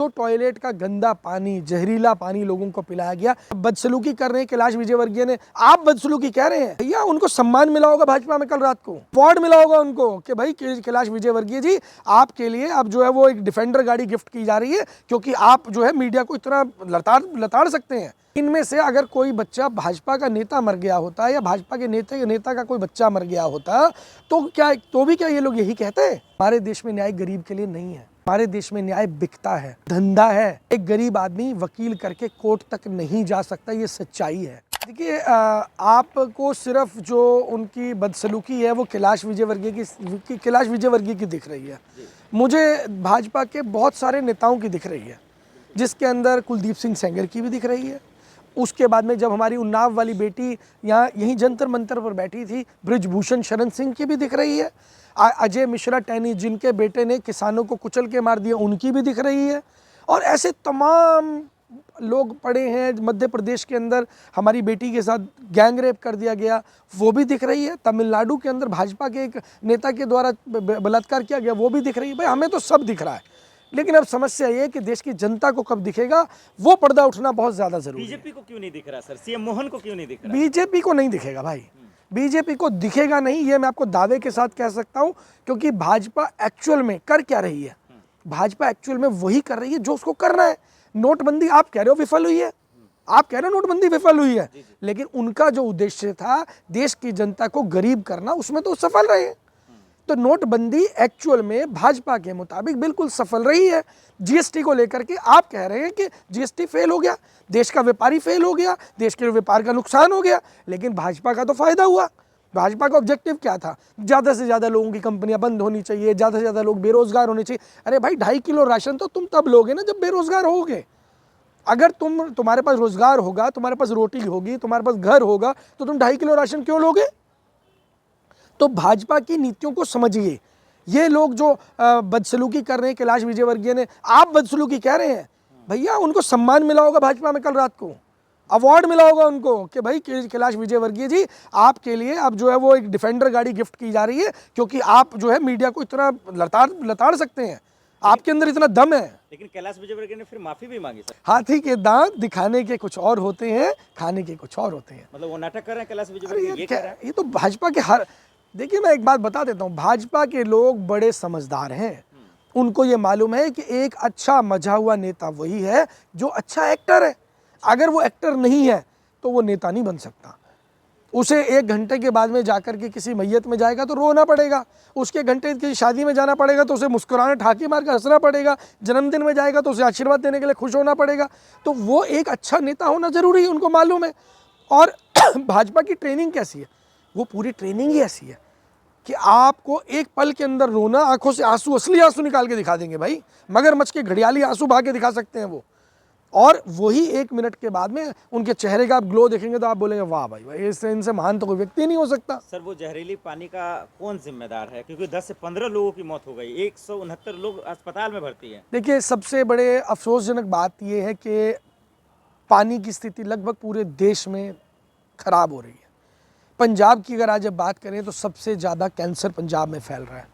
तो टॉयलेट का गंदा पानी, जहरीला पानी लोगों को पिलाया गया। बदसलूकी कर रहे हैं कैलाश विजयवर्गीय ने, आप बदसलूकी कह रहे हैं। भैया उनको सम्मान मिला होगा भाजपा में कल रात को, अवार्ड मिला होगा उनको कि भाई कैलाश विजयवर्गीय जी आपके लिए अब जो है वो एक डिफेंडर गाड़ी गिफ्ट की जा रही है, क्योंकि आप जो है मीडिया को इतना लताड़ सकते हैं। इनमें से अगर कोई बच्चा भाजपा का नेता मर गया होता या भाजपा के नेता का कोई बच्चा मर गया होता तो भी क्या ये लोग यही कहते हैं? हमारे देश में न्याय गरीब के लिए नहीं है, हमारे देश में न्याय बिकता है, धंधा है। एक गरीब आदमी वकील करके कोर्ट तक नहीं जा सकता, ये सच्चाई है। देखिए आपको सिर्फ जो उनकी बदसलूकी है वो कैलाश विजयवर्गीय की दिख रही है। मुझे भाजपा के बहुत सारे नेताओं की दिख रही है, जिसके अंदर कुलदीप सिंह सेंगर की भी दिख रही है। उसके बाद में जब हमारी उन्नाव वाली बेटी यहीं जंतर मंतर पर बैठी थी, बृजभूषण शरण सिंह की भी दिख रही है। अजय मिश्रा टैनी जिनके बेटे ने किसानों को कुचल के मार दिया, उनकी भी दिख रही है। और ऐसे तमाम लोग पड़े हैं। मध्य प्रदेश के अंदर हमारी बेटी के साथ गैंग रेप कर दिया गया, वो भी दिख रही है। तमिलनाडु के अंदर भाजपा के एक नेता के द्वारा बलात्कार किया गया, वो भी दिख रही है। भाई हमें तो सब दिख रहा है, लेकिन अब समस्या ये है कि देश की जनता को कब दिखेगा, वो पर्दा उठना बहुत ज्यादा जरूरी है। बीजेपी को क्यों नहीं दिख रहा सर? सीएम मोहन को क्यों नहीं दिख रहा? बीजेपी को नहीं दिखेगा भाई, बीजेपी को दिखेगा नहीं, ये मैं आपको दावे के साथ कह सकता हूं, क्योंकि भाजपा एक्चुअल में कर क्या रही है? भाजपा एक्चुअल में वही कर रही है जो उसको करना है। नोटबंदी आप कह रहे हो विफल हुई है, आप कह रहे हो नोटबंदी विफल हुई है, लेकिन उनका जो उद्देश्य था देश की जनता को गरीब करना, उसमें तो सफल रहे। तो नोटबंदी एक्चुअल में भाजपा के मुताबिक बिल्कुल सफल रही है। जीएसटी को लेकर के आप कह रहे हैं कि जीएसटी फेल हो गया, देश का व्यापारी फेल हो गया, देश के व्यापार का नुकसान हो गया, लेकिन भाजपा का तो फायदा हुआ। भाजपा का ऑब्जेक्टिव क्या था? ज़्यादा से ज़्यादा लोगों की कंपनियां बंद होनी चाहिए, ज़्यादा से ज़्यादा लोग बेरोजगार होने चाहिए। अरे भाई 2.5 किलो राशन तो तुम तब लोगे ना जब बेरोजगार होगे। अगर तुम्हारे पास रोजगार होगा, तुम्हारे पास रोटी होगी, तुम्हारे पास घर होगा, तो तुम 2.5 किलो राशन क्यों लोगे? तो भाजपा की नीतियों को समझिए। ये लोग जो बदसलूकी कर रहे हैं कैलाश विजयवर्गीय ने, आप बदसलूकी कह रहे हैं। भैया उनको सम्मान मिला होगा भाजपा में कल रात को, अवार्ड मिला होगा उनको कि भाई कैलाश विजयवर्गीय जी आपके लिए अब जो है वो एक डिफेंडर गाड़ी गिफ्ट की जा रही है, क्योंकि आप जो है मीडिया को इतना लताड़ सकते हैं, आपके अंदर इतना दम है। लेकिन कैलाश विजयवर्गीय ने फिर माफी भी मांगी सर। हाथी के दांत दिखाने के कुछ और होते हैं, खाने के कुछ और होते हैं। मतलब वो नाटक कर रहे हैं कैलाश विजयवर्गीय, ये कह रहा है। ये तो भाजपा के देखिए मैं एक बात बता देता हूँ, भाजपा के लोग बड़े समझदार हैं। उनको ये मालूम है कि एक अच्छा मजा हुआ नेता वही है जो अच्छा एक्टर है। अगर वो एक्टर नहीं है तो वो नेता नहीं बन सकता। उसे 1 घंटे के बाद में जाकर के किसी मैयत में जाएगा तो रोना पड़ेगा, उसके घंटे किसी शादी में जाना पड़ेगा तो उसे मुस्कुराना ठाकी मार कर हंसना पड़ेगा, जन्मदिन में जाएगा तो उसे आशीर्वाद देने के लिए खुश होना पड़ेगा। तो वो एक अच्छा नेता होना जरूरी है, उनको मालूम है। और भाजपा की ट्रेनिंग कैसी है? वो पूरी ट्रेनिंग ही ऐसी है कि आपको एक पल के अंदर रोना, आंखों से आंसू, असली आंसू निकाल के दिखा देंगे भाई। मगरमच्छ के घड़ियाली आंसू बहा के दिखा सकते हैं वो। और वही 1 मिनट के बाद में उनके चेहरे का आप ग्लो देखेंगे तो आप बोलेंगे वाह भाई भाई, इससे इनसे महान तो कोई व्यक्ति नहीं हो सकता। सर वो जहरीली पानी का कौन जिम्मेदार है? क्योंकि 10 से 15 लोगों की मौत हो गई, 169 लोग अस्पताल में भर्ती हैं। देखिए सबसे बड़े अफसोसजनक बात यह है कि पानी की स्थिति लगभग पूरे देश में खराब हो रही है। पंजाब की अगर आज बात करें तो सबसे ज़्यादा कैंसर पंजाब में फैल रहा है,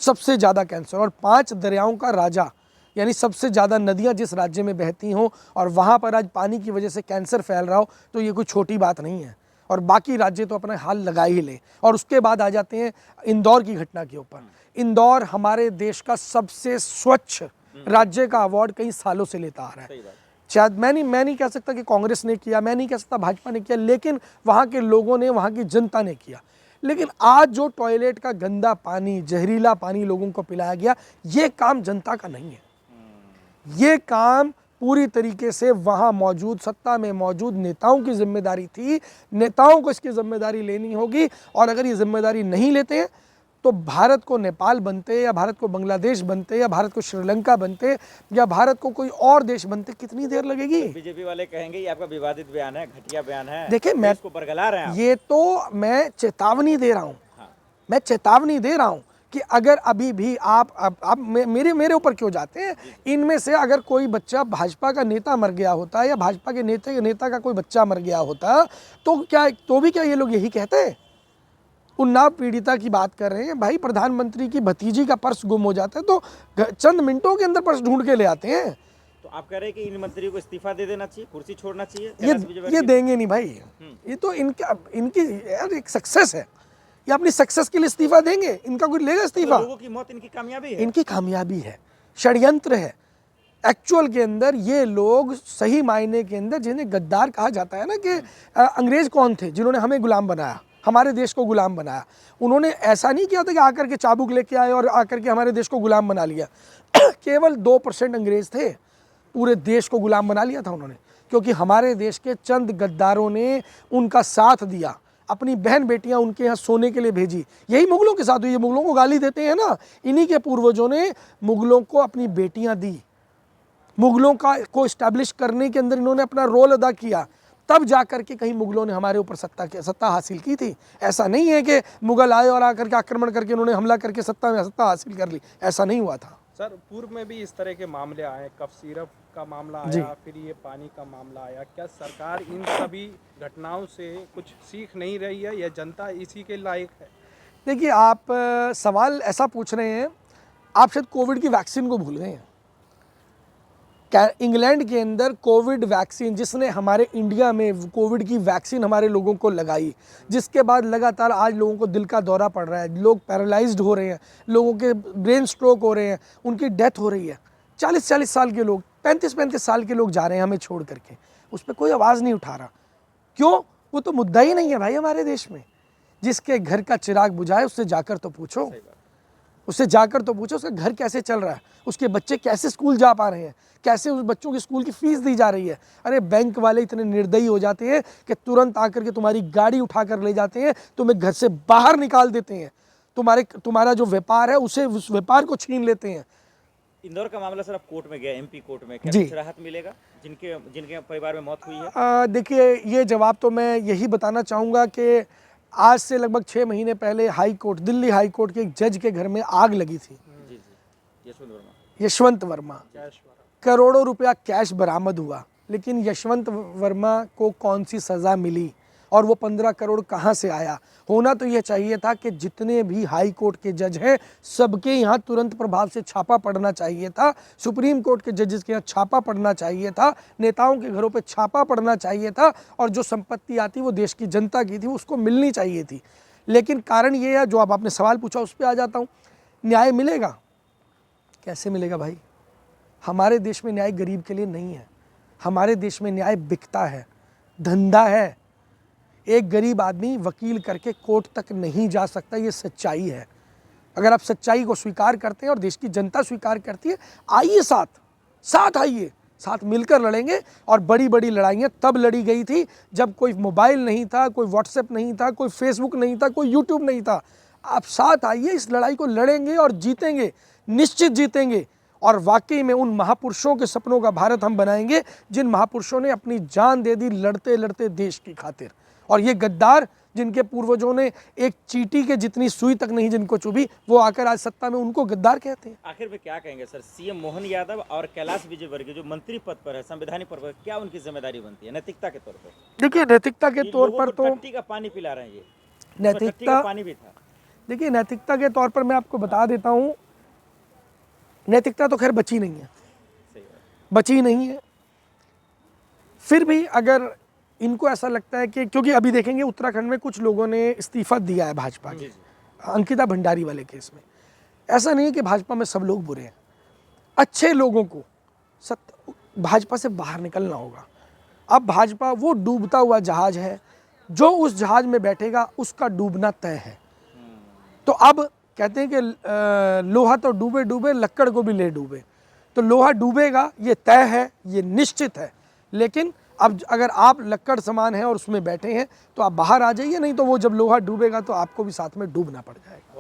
सबसे ज़्यादा कैंसर। और 5 दरियाओं का राजा, यानी सबसे ज़्यादा नदियां जिस राज्य में बहती हों और वहाँ पर आज पानी की वजह से कैंसर फैल रहा हो, तो ये कोई छोटी बात नहीं है। और बाकी राज्य तो अपना हाल लगा ही ले। और उसके बाद आ जाते हैं इंदौर की घटना के ऊपर। इंदौर हमारे देश का सबसे स्वच्छ राज्य का अवार्ड कई सालों से लेता आ रहा है। शायद मैं नहीं कह सकता कि कांग्रेस ने किया, मैं नहीं कह सकता भाजपा ने किया, लेकिन वहाँ के लोगों ने, वहाँ की जनता ने किया। लेकिन आज जो टॉयलेट का गंदा पानी, जहरीला पानी लोगों को पिलाया गया, ये काम जनता का नहीं है। ये काम पूरी तरीके से वहाँ मौजूद, सत्ता में मौजूद नेताओं की जिम्मेदारी थी। नेताओं को इसकी जिम्मेदारी लेनी होगी। और अगर ये जिम्मेदारी नहीं लेते हैं तो भारत को नेपाल बनते, या भारत को बांग्लादेश बनते, या भारत को श्रीलंका बनते, या भारत को कोई और देश बनते कितनी देर लगेगी? बीजेपी वाले कहेंगे ये आपका विवादित बयान है, घटिया बयान है। देखिए मैं इसको बरगला रहे हैं। ये तो मैं चेतावनी दे रहा हूँ। मैं चेतावनी दे रहा हूँ कि अगर अभी भी आप मेरे ऊपर क्यों जाते हैं? इनमें से अगर कोई बच्चा भाजपा का नेता मर गया होता या भाजपा के नेता का कोई बच्चा मर गया होता तो भी क्या ये लोग यही कहते हैं? उन्नाव पीड़िता की बात कर रहे हैं भाई, प्रधानमंत्री की भतीजी का पर्स गुम हो जाता है तो चंद मिनटों के अंदर पर्स ढूंढ के ले आते हैं। तो आप कह रहे हैं कि इन मंत्रियों को इस्तीफा दे देना चाहिए, कुर्सी छोड़ना चाहिए? ये कैलाश विजयवर्गीय देंगे नहीं भाई। ये तो इनकी यार एक सक्सेस है, ये अपनी सक्सेस के लिए इस्तीफा देंगे? इनका कोई लेगा तो इस्तीफा? लोगों की मौत इनकी कामयाबी है। इनकी कामयाबी है, षड्यंत्र है। एक्चुअल के अंदर ये लोग सही मायने के अंदर, जिन्हें गद्दार कहा जाता है ना, कि अंग्रेज कौन थे जिन्होंने हमें गुलाम बनाया, हमारे देश को गुलाम बनाया? उन्होंने ऐसा नहीं किया था कि आकर के चाबुक लेके आए और आकर के हमारे देश को गुलाम बना लिया। केवल 2% अंग्रेज थे, पूरे देश को गुलाम बना लिया था उन्होंने, क्योंकि हमारे देश के चंद गद्दारों ने उनका साथ दिया, अपनी बहन बेटियां उनके यहाँ सोने के लिए भेजी। यही मुगलों के साथ हुई। ये मुगलों को गाली देते हैं ना, इन्हीं के पूर्वजों ने मुगलों को अपनी बेटियां दी, मुगलों को इस्टेब्लिश करने के अंदर इन्होंने अपना रोल अदा किया, तब जाकर के कहीं मुगलों ने हमारे ऊपर सत्ता हासिल की थी। ऐसा नहीं है कि मुगल आए और आकर के आक्रमण करके उन्होंने हमला करके सत्ता हासिल कर ली, ऐसा नहीं हुआ था। सर, पूर्व में भी इस तरह के मामले आए, कफ सिरप का मामला आया, फिर ये पानी का मामला आया। क्या सरकार इन सभी घटनाओं से कुछ सीख नहीं रही है, या जनता इसी के लायक है? देखिए, आप सवाल ऐसा पूछ रहे हैं, आप शायद कोविड की वैक्सीन को भूल गए हैं। इंग्लैंड के अंदर कोविड वैक्सीन, जिसने हमारे इंडिया में कोविड की वैक्सीन हमारे लोगों को लगाई, जिसके बाद लगातार आज लोगों को दिल का दौरा पड़ रहा है, लोग पैरालाइज्ड हो रहे हैं, लोगों के ब्रेन स्ट्रोक हो रहे हैं, उनकी डेथ हो रही है। 40-40 साल के लोग, 35-35 साल के लोग जा रहे हैं हमें छोड़ करके, उस पर कोई आवाज़ नहीं उठा रहा। क्यों? वो तो मुद्दा ही नहीं है भाई हमारे देश में। जिसके घर का चिराग बुझाए उससे जाकर तो पूछो, उससे जाकर तो पूछो उसका घर कैसे चल रहा है, उसके बच्चे कैसे स्कूल जा पा रहे हैं, कैसे उस बच्चों की स्कूल की फीस दी जा रही है। अरे बैंक वाले इतने निर्दयी हो जाते हैं कि तुरंत आकर के तुम्हारी गाड़ी उठा कर ले जाते हैं, तुम्हें घर से बाहर निकाल देते हैं, तुम्हारा जो व्यापार है उस व्यापार को छीन लेते हैं। इंदौर का मामला सर अब कोर्ट में गया, MP कोर्ट में, क्या कुछ राहत मिलेगा जिनके परिवार में मौत हुई है? देखिए, ये जवाब तो मैं यही बताना चाहूँगा कि आज से लगभग 6 महीने पहले दिल्ली हाई कोर्ट के एक जज के घर में आग लगी थी। जी, यशवंत वर्मा, करोड़ों रुपया कैश बरामद हुआ, लेकिन यशवंत वर्मा को कौन सी सज़ा मिली और वो 15 करोड़ कहाँ से आया? होना तो ये चाहिए था कि जितने भी हाई कोर्ट के जज हैं सबके यहाँ तुरंत प्रभाव से छापा पड़ना चाहिए था, सुप्रीम कोर्ट के जजेस के यहाँ छापा पड़ना चाहिए था, नेताओं के घरों पे छापा पड़ना चाहिए था, और जो संपत्ति आती वो देश की जनता की थी, उसको मिलनी चाहिए थी। लेकिन कारण ये है, जो अब आपने सवाल पूछा उस पर आ जाता हूँ, न्याय मिलेगा? कैसे मिलेगा भाई? हमारे देश में न्याय गरीब के लिए नहीं है, हमारे देश में न्याय बिकता है, धंधा है। एक गरीब आदमी वकील करके कोर्ट तक नहीं जा सकता, ये सच्चाई है। अगर आप सच्चाई को स्वीकार करते हैं और देश की जनता स्वीकार करती है, आइए साथ आइए, साथ मिलकर लड़ेंगे। और बड़ी बड़ी लड़ाइयाँ तब लड़ी गई थी जब कोई मोबाइल नहीं था, कोई व्हाट्सएप नहीं था, कोई फेसबुक नहीं था, कोई यूट्यूब नहीं था। आप साथ आइए, इस लड़ाई को लड़ेंगे और जीतेंगे, निश्चित जीतेंगे। और वाकई में उन महापुरुषों के सपनों का भारत हम बनाएंगे जिन महापुरुषों ने अपनी जान दे दी लड़ते लड़ते देश की खातिर। और ये गद्दार जिनके पूर्वजों ने एक चींटी के जितनी सुई तक नहीं जिनको चुभी, वो आकर आज सत्ता में, उनको गद्दार कहते हैं। आखिर में क्या कहेंगे सर, CM मोहन यादव और कैलाश विजयवर्गीय जो मंत्री पद पर है, संवैधानिक पद पर, क्या उनकी जिम्मेदारी बनती है नैतिकता के तौर पर? देखिए, नैतिकता के तौर पर तो टट्टी का पानी पिला रहे हैं, ये नैतिकता पानी भी था। देखिए, नैतिकता के तौर पर मैं आपको बता देता हूँ, नैतिकता तो खैर बची नहीं है, बची नहीं है। फिर भी अगर इनको ऐसा लगता है कि, क्योंकि अभी देखेंगे उत्तराखंड में कुछ लोगों ने इस्तीफा दिया है भाजपा के, अंकिता भंडारी वाले केस में। ऐसा नहीं है कि भाजपा में सब लोग बुरे हैं, अच्छे लोगों को भाजपा से बाहर निकलना होगा। अब भाजपा वो डूबता हुआ जहाज है, जो उस जहाज में बैठेगा उसका डूबना तय है। तो अब कहते हैं कि लोहा तो डूबे डूबे लक्कड़ को भी ले डूबे, तो लोहा डूबेगा, ये तय है, ये निश्चित है। लेकिन अब अगर आप लक्कड़ समान हैं और उसमें बैठे हैं तो आप बाहर आ जाइए, नहीं तो वो जब लोहा डूबेगा तो आपको भी साथ में डूबना पड़ जाएगा।